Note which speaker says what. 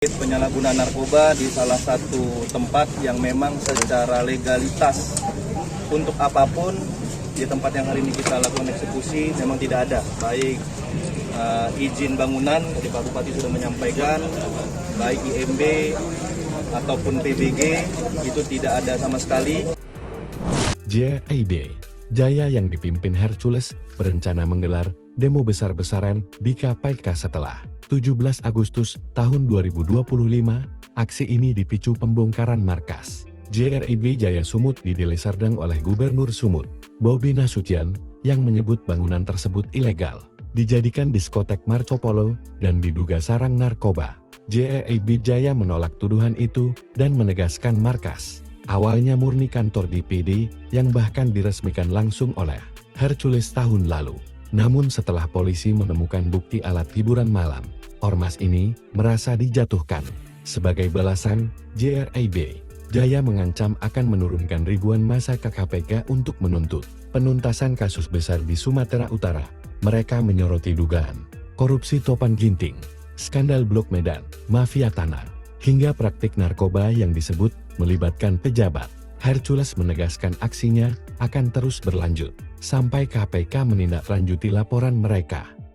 Speaker 1: Penyalahgunaan narkoba di salah satu tempat yang memang secara legalitas untuk apapun di tempat yang hari ini kita lakukan eksekusi memang tidak ada, baik izin bangunan, tadi Pak Bupati sudah menyampaikan, baik IMB ataupun PBG itu tidak ada sama sekali.
Speaker 2: JID Jaya yang dipimpin Hercules berencana menggelar demo besar-besaran di KPK setelah 17 Agustus tahun 2025. Aksi ini dipicu pembongkaran markas JRID Jaya Sumut di Deli Serdang oleh Gubernur Sumut, Bobi Nasution, yang menyebut bangunan tersebut ilegal, dijadikan diskotek Marco Polo, dan diduga sarang narkoba. JRID Jaya menolak tuduhan itu dan menegaskan markas awalnya murni kantor DPD yang bahkan diresmikan langsung oleh Hercules tahun lalu. Namun setelah polisi menemukan bukti alat hiburan malam, ormas ini merasa dijatuhkan. Sebagai balasan, JRID Jaya mengancam akan menurunkan ribuan massa ke KPK untuk menuntut penuntasan kasus besar di Sumatera Utara. Mereka menyoroti dugaan korupsi Topan Ginting, skandal Blok Medan, mafia tanah, hingga praktik narkoba yang disebut melibatkan pejabat. Hercules menegaskan aksinya akan terus berlanjut sampai KPK menindaklanjuti laporan mereka.